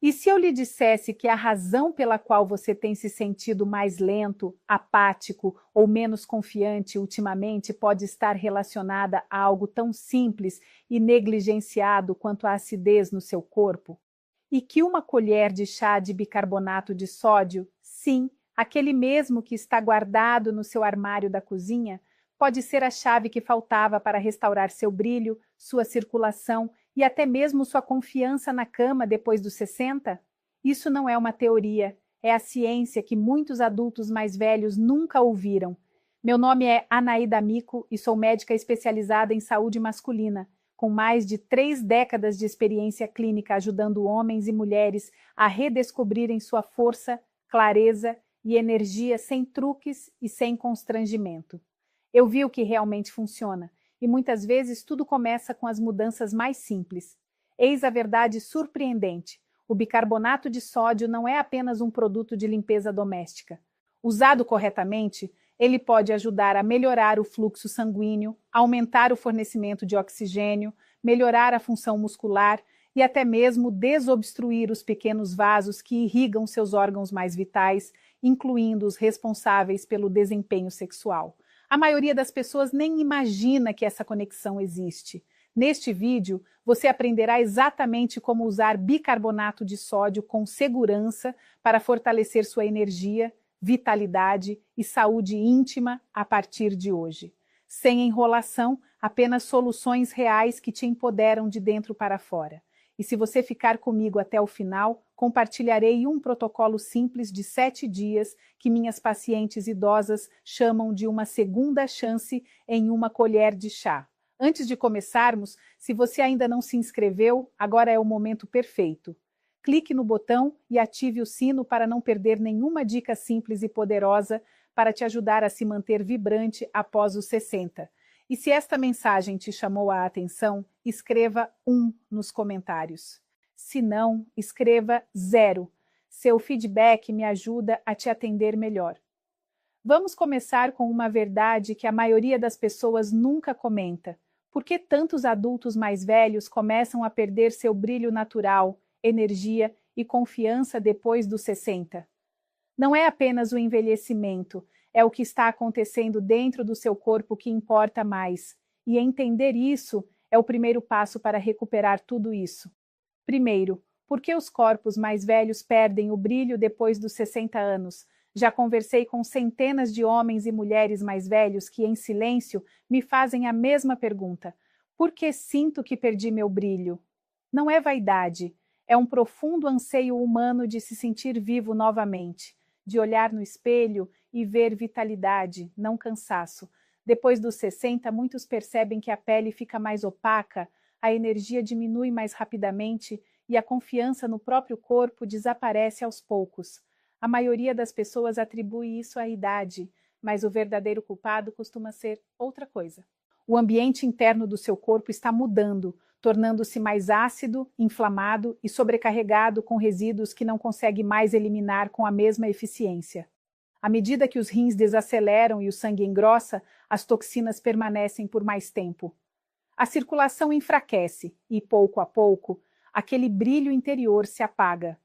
E se eu lhe dissesse que a razão pela qual você tem se sentido mais lento, apático ou menos confiante ultimamente pode estar relacionada a algo tão simples e negligenciado quanto a acidez no seu corpo? E que uma colher de chá de bicarbonato de sódio, sim, aquele mesmo que está guardado no seu armário da cozinha, pode ser a chave que faltava para restaurar seu brilho, sua circulação e até mesmo sua confiança na cama depois dos 60? Isso não é uma teoria, é a ciência que muitos adultos mais velhos nunca ouviram. Meu nome é Anaída Mico e sou médica especializada em saúde masculina, com mais de 3 décadas de experiência clínica ajudando homens e mulheres a redescobrirem sua força, clareza e energia sem truques e sem constrangimento. Eu vi o que realmente funciona, e muitas vezes tudo começa com as mudanças mais simples. Eis a verdade surpreendente: o bicarbonato de sódio não é apenas um produto de limpeza doméstica. Usado corretamente, ele pode ajudar a melhorar o fluxo sanguíneo, aumentar o fornecimento de oxigênio, melhorar a função muscular e até mesmo desobstruir os pequenos vasos que irrigam seus órgãos mais vitais, incluindo os responsáveis pelo desempenho sexual. A maioria das pessoas nem imagina que essa conexão existe. Neste vídeo, você aprenderá exatamente como usar bicarbonato de sódio com segurança para fortalecer sua energia, vitalidade e saúde íntima a partir de hoje. Sem enrolação, apenas soluções reais que te empoderam de dentro para fora. E se você ficar comigo até o final, compartilharei um protocolo simples de 7 dias que minhas pacientes idosas chamam de uma segunda chance em uma colher de chá. Antes de começarmos, se você ainda não se inscreveu, agora é o momento perfeito. Clique no botão e ative o sino para não perder nenhuma dica simples e poderosa para te ajudar a se manter vibrante após os 60. E se esta mensagem te chamou a atenção, escreva 1 nos comentários. Se não, escreva 0. Seu feedback me ajuda a te atender melhor. Vamos começar com uma verdade que a maioria das pessoas nunca comenta. Por que tantos adultos mais velhos começam a perder seu brilho natural, energia e confiança depois dos 60? Não é apenas o envelhecimento, é o que está acontecendo dentro do seu corpo que importa mais. E entender isso é o primeiro passo para recuperar tudo isso. Primeiro, por que os corpos mais velhos perdem o brilho depois dos 60 anos? Já conversei com centenas de homens e mulheres mais velhos que, em silêncio, me fazem a mesma pergunta: por que sinto que perdi meu brilho? Não é vaidade, é um profundo anseio humano de se sentir vivo novamente, de olhar no espelho e ver vitalidade, não cansaço. Depois dos 60, muitos percebem que a pele fica mais opaca, a energia diminui mais rapidamente e a confiança no próprio corpo desaparece aos poucos. A maioria das pessoas atribui isso à idade, mas o verdadeiro culpado costuma ser outra coisa. O ambiente interno do seu corpo está mudando, tornando-se mais ácido, inflamado e sobrecarregado com resíduos que não consegue mais eliminar com a mesma eficiência. À medida que os rins desaceleram e o sangue engrossa, as toxinas permanecem por mais tempo. A circulação enfraquece e, pouco a pouco, aquele brilho interior se apaga.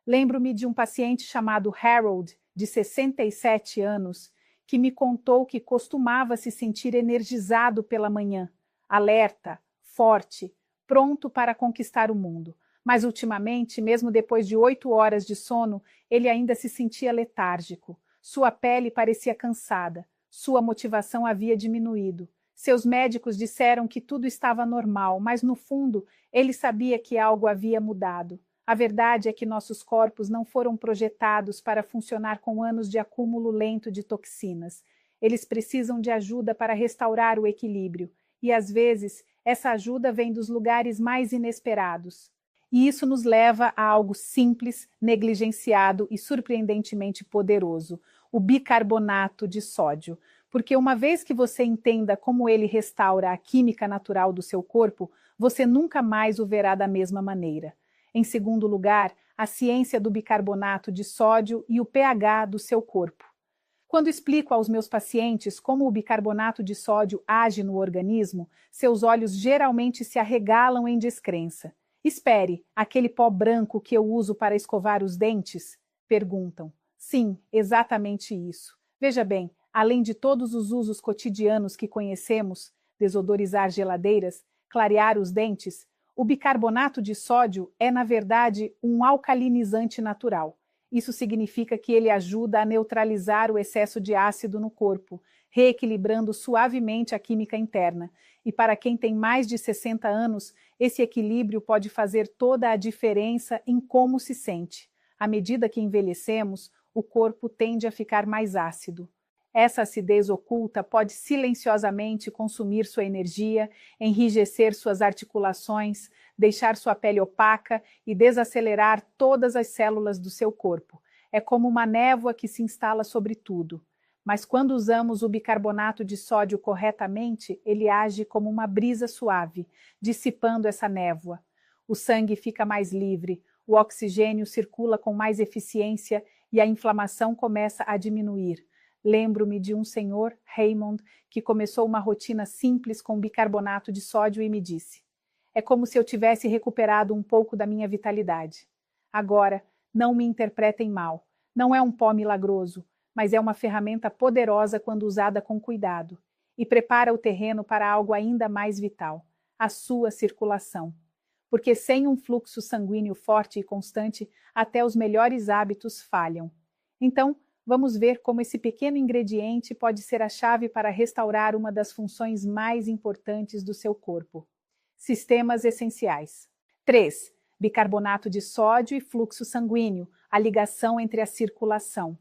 Lembro-me de um paciente chamado Harold, de 67 anos, que me contou que costumava se sentir energizado pela manhã, alerta, forte, pronto para conquistar o mundo. Mas ultimamente, mesmo depois de 8 horas de sono, ele ainda se sentia letárgico. Sua pele parecia cansada, sua motivação havia diminuído. Seus médicos disseram que tudo estava normal, mas no fundo, ele sabia que algo havia mudado. A verdade é que nossos corpos não foram projetados para funcionar com anos de acúmulo lento de toxinas. Eles precisam de ajuda para restaurar o equilíbrio, e às vezes essa ajuda vem dos lugares mais inesperados. E isso nos leva a algo simples, negligenciado e surpreendentemente poderoso: o bicarbonato de sódio. Porque uma vez que você entenda como ele restaura a química natural do seu corpo, você nunca mais o verá da mesma maneira. Em segundo lugar, a ciência do bicarbonato de sódio e o pH do seu corpo. Quando explico aos meus pacientes como o bicarbonato de sódio age no organismo, seus olhos geralmente se arregalam em descrença. Espere, aquele pó branco que eu uso para escovar os dentes? Perguntam. Sim, exatamente isso. Veja bem, além de todos os usos cotidianos que conhecemos, desodorizar geladeiras, clarear os dentes, o bicarbonato de sódio é, na verdade, um alcalinizante natural. Isso significa que ele ajuda a neutralizar o excesso de ácido no corpo, reequilibrando suavemente a química interna. E para quem tem mais de 60 anos, esse equilíbrio pode fazer toda a diferença em como se sente. À medida que envelhecemos, o corpo tende a ficar mais ácido. Essa acidez oculta pode silenciosamente consumir sua energia, enrijecer suas articulações, deixar sua pele opaca e desacelerar todas as células do seu corpo. É como uma névoa que se instala sobre tudo. Mas quando usamos o bicarbonato de sódio corretamente, ele age como uma brisa suave, dissipando essa névoa. O sangue fica mais livre, o oxigênio circula com mais eficiência e a inflamação começa a diminuir. Lembro-me de um senhor, Raymond, que começou uma rotina simples com bicarbonato de sódio e me disse: é como se eu tivesse recuperado um pouco da minha vitalidade. Agora, não me interpretem mal. Não é um pó milagroso, mas é uma ferramenta poderosa quando usada com cuidado, e prepara o terreno para algo ainda mais vital, a sua circulação. Porque sem um fluxo sanguíneo forte e constante, até os melhores hábitos falham. Então, vamos ver como esse pequeno ingrediente pode ser a chave para restaurar uma das funções mais importantes do seu corpo. Sistemas essenciais. 3. Bicarbonato de sódio e fluxo sanguíneo, a ligação entre a circulação.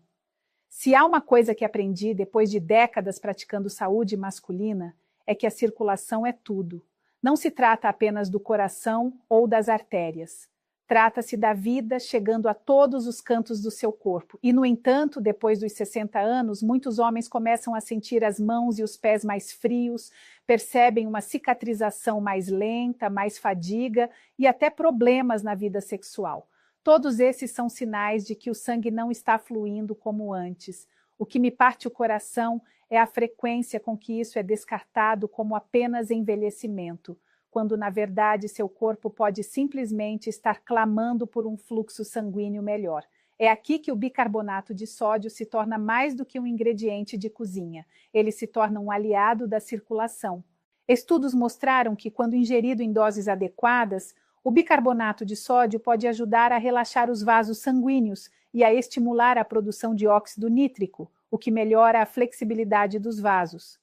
Se há uma coisa que aprendi depois de décadas praticando saúde masculina, é que a circulação é tudo. Não se trata apenas do coração ou das artérias. Trata-se da vida chegando a todos os cantos do seu corpo. E, no entanto, depois dos 60 anos, muitos homens começam a sentir as mãos e os pés mais frios, percebem uma cicatrização mais lenta, mais fadiga e até problemas na vida sexual. Todos esses são sinais de que o sangue não está fluindo como antes. O que me parte o coração é a frequência com que isso é descartado como apenas envelhecimento, quando na verdade seu corpo pode simplesmente estar clamando por um fluxo sanguíneo melhor. É aqui que o bicarbonato de sódio se torna mais do que um ingrediente de cozinha. Ele se torna um aliado da circulação. Estudos mostraram que, quando ingerido em doses adequadas, o bicarbonato de sódio pode ajudar a relaxar os vasos sanguíneos e a estimular a produção de óxido nítrico, o que melhora a flexibilidade dos vasos.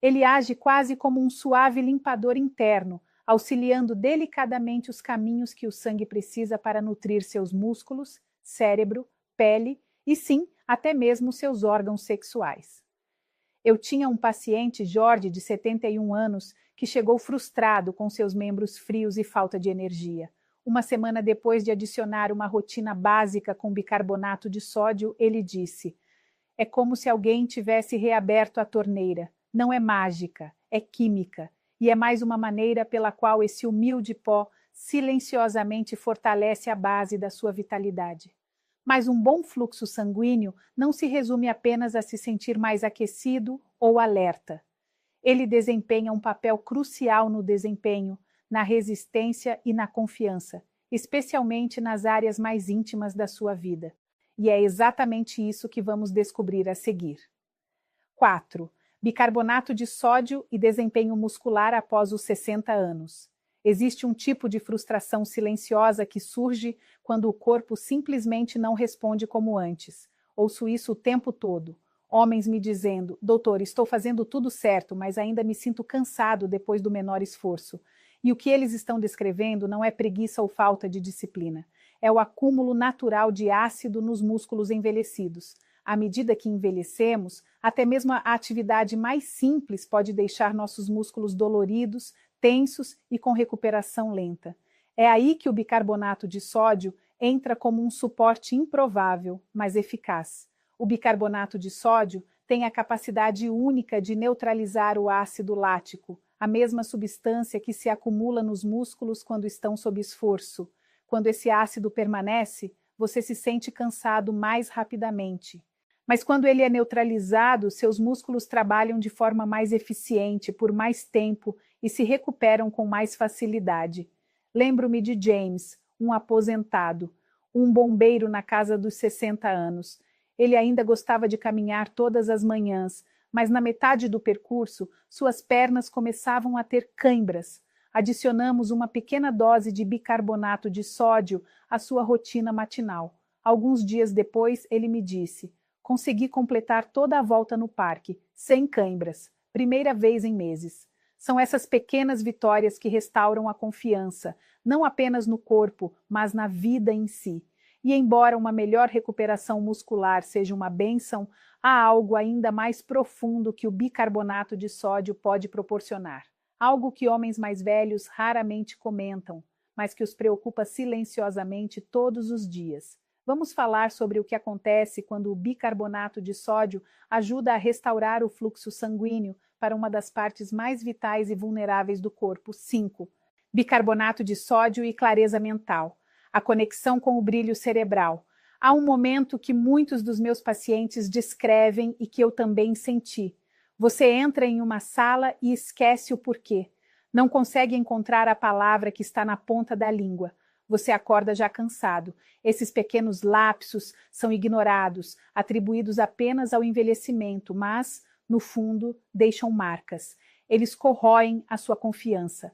Ele age quase como um suave limpador interno, auxiliando delicadamente os caminhos que o sangue precisa para nutrir seus músculos, cérebro, pele e, sim, até mesmo seus órgãos sexuais. Eu tinha um paciente, Jorge, de 71 anos, que chegou frustrado com seus membros frios e falta de energia. Uma semana depois de adicionar uma rotina básica com bicarbonato de sódio, ele disse: é como se alguém tivesse reaberto a torneira. Não é mágica, é química, e é mais uma maneira pela qual esse humilde pó silenciosamente fortalece a base da sua vitalidade. Mas um bom fluxo sanguíneo não se resume apenas a se sentir mais aquecido ou alerta. Ele desempenha um papel crucial no desempenho, na resistência e na confiança, especialmente nas áreas mais íntimas da sua vida. E é exatamente isso que vamos descobrir a seguir. 4. Bicarbonato de sódio e desempenho muscular após os 60 anos. Existe um tipo de frustração silenciosa que surge quando o corpo simplesmente não responde como antes. Ouço isso o tempo todo. Homens me dizendo: doutor, estou fazendo tudo certo, mas ainda me sinto cansado depois do menor esforço. E o que eles estão descrevendo não é preguiça ou falta de disciplina. É o acúmulo natural de ácido nos músculos envelhecidos. À medida que envelhecemos, até mesmo a atividade mais simples pode deixar nossos músculos doloridos, tensos e com recuperação lenta. É aí que o bicarbonato de sódio entra como um suporte improvável, mas eficaz. O bicarbonato de sódio tem a capacidade única de neutralizar o ácido lático, a mesma substância que se acumula nos músculos quando estão sob esforço. Quando esse ácido permanece, você se sente cansado mais rapidamente. Mas quando ele é neutralizado, seus músculos trabalham de forma mais eficiente por mais tempo e se recuperam com mais facilidade. Lembro-me de James, um aposentado, um bombeiro na casa dos 60 anos. Ele ainda gostava de caminhar todas as manhãs, mas na metade do percurso, suas pernas começavam a ter cãibras. Adicionamos uma pequena dose de bicarbonato de sódio à sua rotina matinal. Alguns dias depois, ele me disse: consegui completar toda a volta no parque, sem cãibras, primeira vez em meses. São essas pequenas vitórias que restauram a confiança, não apenas no corpo, mas na vida em si. E embora uma melhor recuperação muscular seja uma bênção, há algo ainda mais profundo que o bicarbonato de sódio pode proporcionar. Algo que homens mais velhos raramente comentam, mas que os preocupa silenciosamente todos os dias. Vamos falar sobre o que acontece quando o bicarbonato de sódio ajuda a restaurar o fluxo sanguíneo para uma das partes mais vitais e vulneráveis do corpo. 5. Bicarbonato de sódio e clareza mental. A conexão com o brilho cerebral. Há um momento que muitos dos meus pacientes descrevem e que eu também senti. Você entra em uma sala e esquece o porquê. Não consegue encontrar a palavra que está na ponta da língua. Você acorda já cansado. Esses pequenos lapsos são ignorados, atribuídos apenas ao envelhecimento, mas, no fundo, deixam marcas. Eles corroem a sua confiança.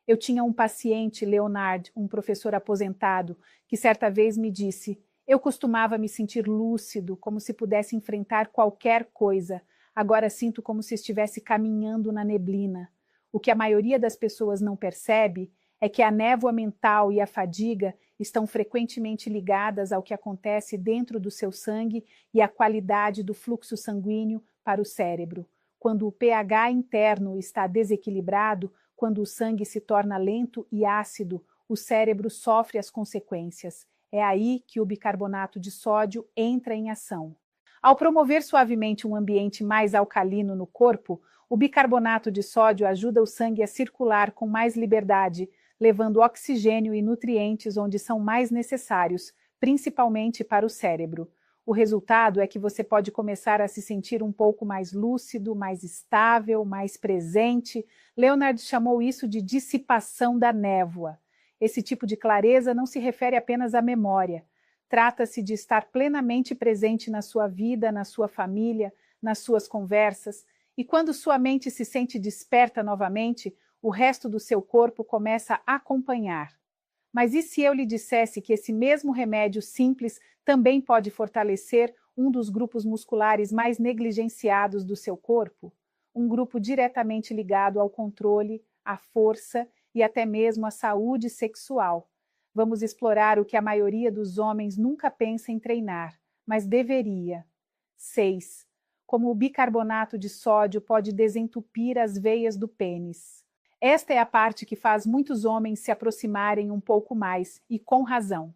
Eu tinha um paciente, Leonard, um professor aposentado, que certa vez me disse: eu costumava me sentir lúcido, como se pudesse enfrentar qualquer coisa. Agora sinto como se estivesse caminhando na neblina. O que a maioria das pessoas não percebe é que a névoa mental e a fadiga estão frequentemente ligadas ao que acontece dentro do seu sangue e à qualidade do fluxo sanguíneo para o cérebro. Quando o pH interno está desequilibrado, quando o sangue se torna lento e ácido, o cérebro sofre as consequências. É aí que o bicarbonato de sódio entra em ação. Ao promover suavemente um ambiente mais alcalino no corpo, o bicarbonato de sódio ajuda o sangue a circular com mais liberdade, levando oxigênio e nutrientes onde são mais necessários, principalmente para o cérebro. O resultado é que você pode começar a se sentir um pouco mais lúcido, mais estável, mais presente. Leonard chamou isso de dissipação da névoa. Esse tipo de clareza não se refere apenas à memória. Trata-se de estar plenamente presente na sua vida, na sua família, nas suas conversas. E quando sua mente se sente desperta novamente, o resto do seu corpo começa a acompanhar. Mas e se eu lhe dissesse que esse mesmo remédio simples também pode fortalecer um dos grupos musculares mais negligenciados do seu corpo? Um grupo diretamente ligado ao controle, à força e até mesmo à saúde sexual. Vamos explorar o que a maioria dos homens nunca pensa em treinar, mas deveria. 6. Como o bicarbonato de sódio pode desentupir as veias do pênis. Esta é a parte que faz muitos homens se aproximarem um pouco mais, e com razão.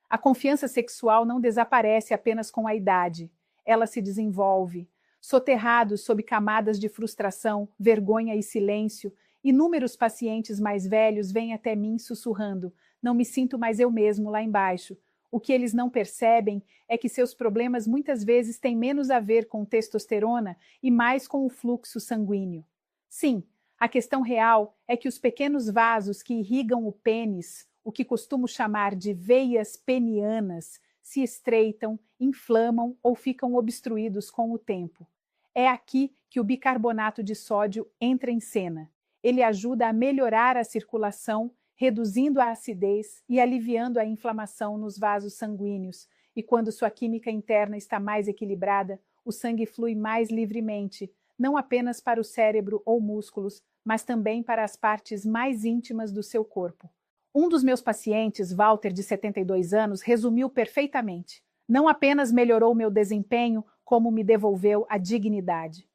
A confiança sexual não desaparece apenas com a idade. Ela se desenvolve. Soterrados sob camadas de frustração, vergonha e silêncio, inúmeros pacientes mais velhos vêm até mim sussurrando: não me sinto mais eu mesmo lá embaixo. O que eles não percebem é que seus problemas muitas vezes têm menos a ver com testosterona e mais com o fluxo sanguíneo. Sim, a questão real é que os pequenos vasos que irrigam o pênis, o que costumo chamar de veias penianas, se estreitam, inflamam ou ficam obstruídos com o tempo. É aqui que o bicarbonato de sódio entra em cena. Ele ajuda a melhorar a circulação, reduzindo a acidez e aliviando a inflamação nos vasos sanguíneos. E quando sua química interna está mais equilibrada, o sangue flui mais livremente, não apenas para o cérebro ou músculos, mas também para as partes mais íntimas do seu corpo. Um dos meus pacientes, Walter, de 72 anos, resumiu perfeitamente. Não apenas melhorou meu desempenho, como me devolveu a dignidade.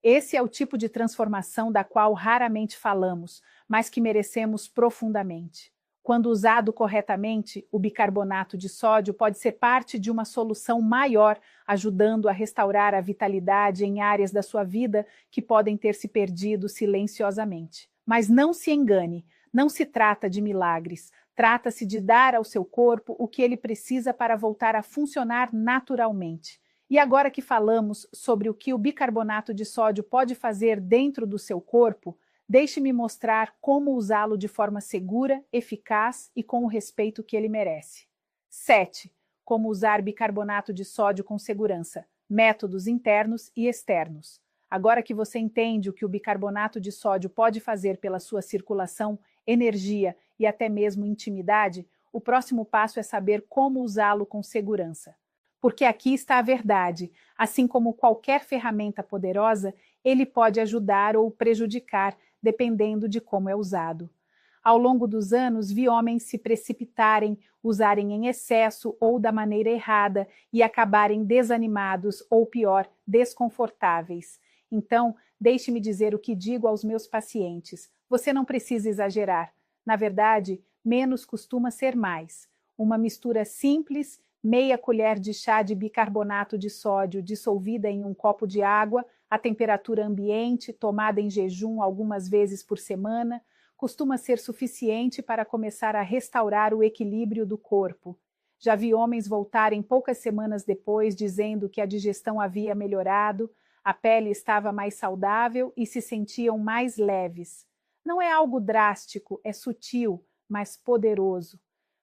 Esse é o tipo de transformação da qual raramente falamos, mas que merecemos profundamente. Quando usado corretamente, o bicarbonato de sódio pode ser parte de uma solução maior, ajudando a restaurar a vitalidade em áreas da sua vida que podem ter se perdido silenciosamente. Mas não se engane, não se trata de milagres. Trata-se de dar ao seu corpo o que ele precisa para voltar a funcionar naturalmente. E agora que falamos sobre o que o bicarbonato de sódio pode fazer dentro do seu corpo, Deixe-me mostrar como usá-lo de forma segura, eficaz e com o respeito que ele merece. 7. Como usar bicarbonato de sódio com segurança. Métodos internos e externos. Agora que você entende o que o bicarbonato de sódio pode fazer pela sua circulação, energia e até mesmo intimidade, o próximo passo é saber como usá-lo com segurança. Porque aqui está a verdade. Assim como qualquer ferramenta poderosa, ele pode ajudar ou prejudicar, dependendo de como é usado. Ao longo dos anos, vi homens se precipitarem, usarem em excesso ou da maneira errada e acabarem desanimados ou, pior, desconfortáveis. Então, deixe-me dizer o que digo aos meus pacientes. Você não precisa exagerar. Na verdade, menos costuma ser mais. Uma mistura simples, meia colher de chá de bicarbonato de sódio dissolvida em um copo de água, a temperatura ambiente, tomada em jejum algumas vezes por semana, costuma ser suficiente para começar a restaurar o equilíbrio do corpo. Já vi homens voltarem poucas semanas depois dizendo que a digestão havia melhorado, a pele estava mais saudável e se sentiam mais leves. Não é algo drástico, é sutil, mas poderoso.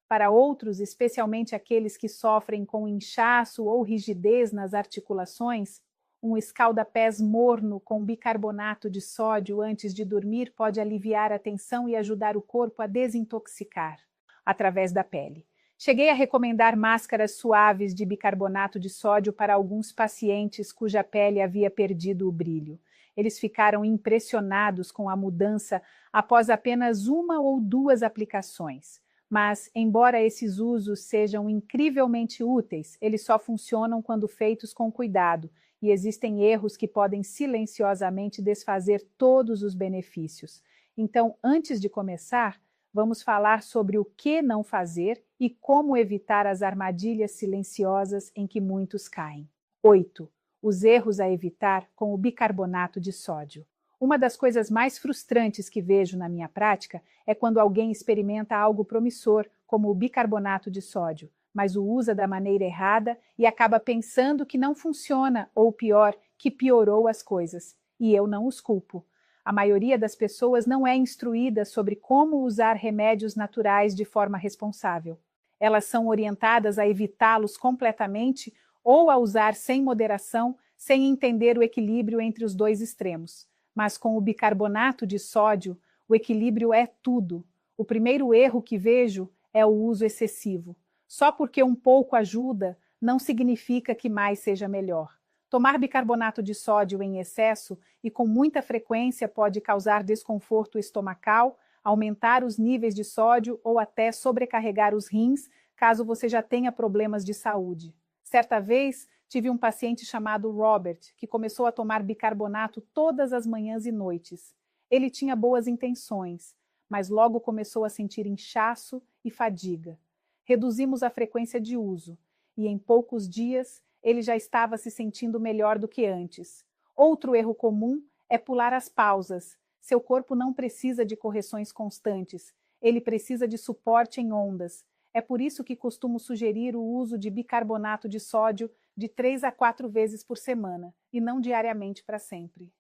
Para outros, especialmente aqueles que sofrem com inchaço ou rigidez nas articulações, um escalda-pés morno com bicarbonato de sódio antes de dormir pode aliviar a tensão e ajudar o corpo a desintoxicar através da pele. Cheguei a recomendar máscaras suaves de bicarbonato de sódio para alguns pacientes cuja pele havia perdido o brilho. Eles ficaram impressionados com a mudança após apenas uma ou duas aplicações. Mas, embora esses usos sejam incrivelmente úteis, eles só funcionam quando feitos com cuidado, e existem erros que podem silenciosamente desfazer todos os benefícios. Então, antes de começar, vamos falar sobre o que não fazer e como evitar as armadilhas silenciosas em que muitos caem. 8. Os erros a evitar com o bicarbonato de sódio. Uma das coisas mais frustrantes que vejo na minha prática é quando alguém experimenta algo promissor, como o bicarbonato de sódio, mas o usa da maneira errada e acaba pensando que não funciona, ou pior, que piorou as coisas. E eu não os culpo. A maioria das pessoas não é instruída sobre como usar remédios naturais de forma responsável. Elas são orientadas a evitá-los completamente ou a usar sem moderação, sem entender o equilíbrio entre os dois extremos. Mas com o bicarbonato de sódio, o equilíbrio é tudo. O primeiro erro que vejo é o uso excessivo. Só porque um pouco ajuda, não significa que mais seja melhor. Tomar bicarbonato de sódio em excesso e com muita frequência pode causar desconforto estomacal, aumentar os níveis de sódio ou até sobrecarregar os rins, caso você já tenha problemas de saúde. Certa vez, tive um paciente chamado Robert, que começou a tomar bicarbonato todas as manhãs e noites. Ele tinha boas intenções, mas logo começou a sentir inchaço e fadiga. Reduzimos a frequência de uso, e em poucos dias ele já estava se sentindo melhor do que antes. Outro erro comum é pular as pausas. Seu corpo não precisa de correções constantes, ele precisa de suporte em ondas. É por isso que costumo sugerir o uso de bicarbonato de sódio de 3 a 4 vezes por semana, e não diariamente para sempre.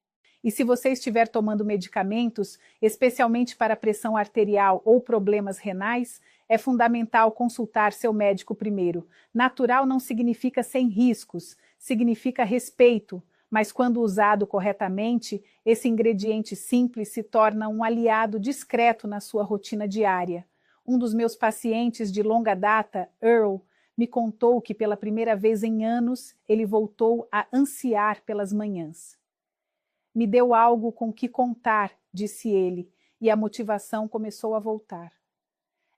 E se você estiver tomando medicamentos, especialmente para pressão arterial ou problemas renais, é fundamental consultar seu médico primeiro. Natural não significa sem riscos, significa respeito, mas quando usado corretamente, esse ingrediente simples se torna um aliado discreto na sua rotina diária. Um dos meus pacientes de longa data, Earl, me contou que pela primeira vez em anos ele voltou a ansiar pelas manhãs. Me deu algo com que contar, disse ele, e a motivação começou a voltar.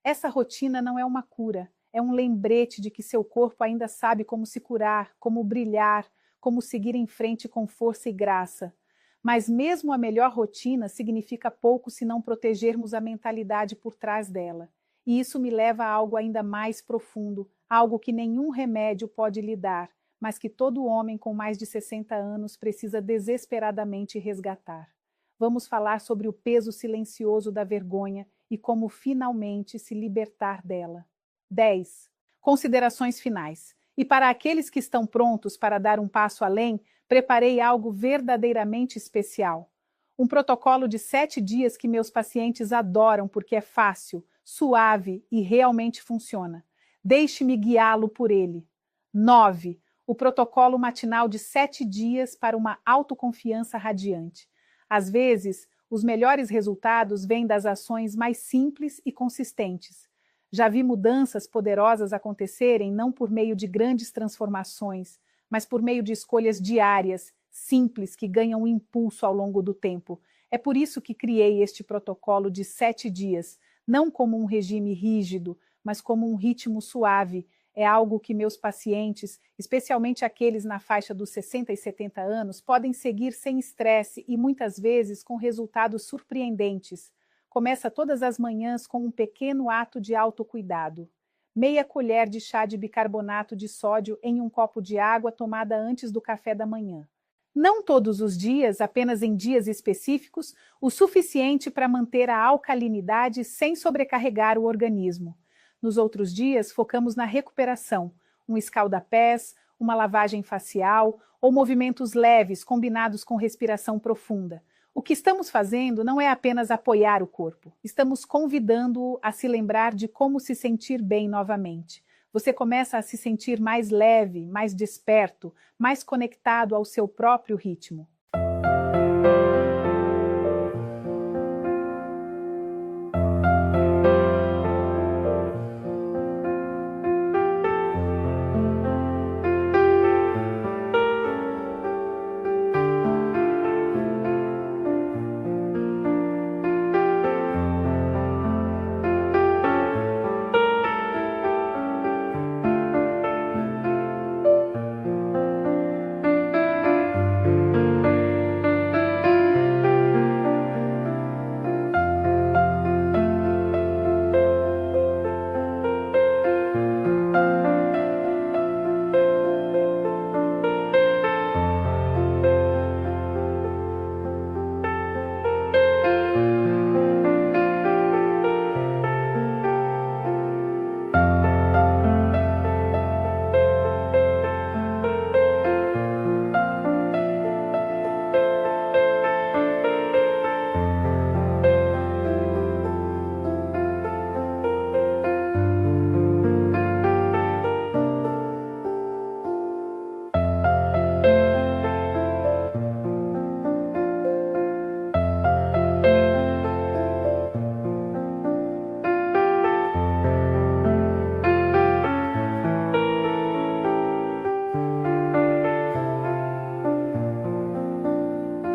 Essa rotina não é uma cura, é um lembrete de que seu corpo ainda sabe como se curar, como brilhar, como seguir em frente com força e graça. Mas mesmo a melhor rotina significa pouco se não protegermos a mentalidade por trás dela. E isso me leva a algo ainda mais profundo, algo que nenhum remédio pode lhe dar, mas que todo homem com mais de 60 anos precisa desesperadamente resgatar. Vamos falar sobre o peso silencioso da vergonha e como finalmente se libertar dela. 10. Considerações finais. E para aqueles que estão prontos para dar um passo além, preparei algo verdadeiramente especial. Um protocolo de 7 dias que meus pacientes adoram porque é fácil, suave e realmente funciona. Deixe-me guiá-lo por ele. 9. O protocolo matinal de 7 dias para uma autoconfiança radiante. Às vezes, os melhores resultados vêm das ações mais simples e consistentes. Já vi mudanças poderosas acontecerem não por meio de grandes transformações, mas por meio de escolhas diárias, simples, que ganham impulso ao longo do tempo. É por isso que criei este protocolo de 7 dias, não como um regime rígido, mas como um ritmo suave. É algo que meus pacientes, especialmente aqueles na faixa dos 60 e 70 anos, podem seguir sem estresse e muitas vezes com resultados surpreendentes. Começa todas as manhãs com um pequeno ato de autocuidado. Meia colher de chá de bicarbonato de sódio em um copo de água tomada antes do café da manhã. Não todos os dias, apenas em dias específicos, o suficiente para manter a alcalinidade sem sobrecarregar o organismo. Nos outros dias, focamos na recuperação, um escalda-pés, uma lavagem facial ou movimentos leves combinados com respiração profunda. O que estamos fazendo não é apenas apoiar o corpo, estamos convidando-o a se lembrar de como se sentir bem novamente. Você começa a se sentir mais leve, mais desperto, mais conectado ao seu próprio ritmo.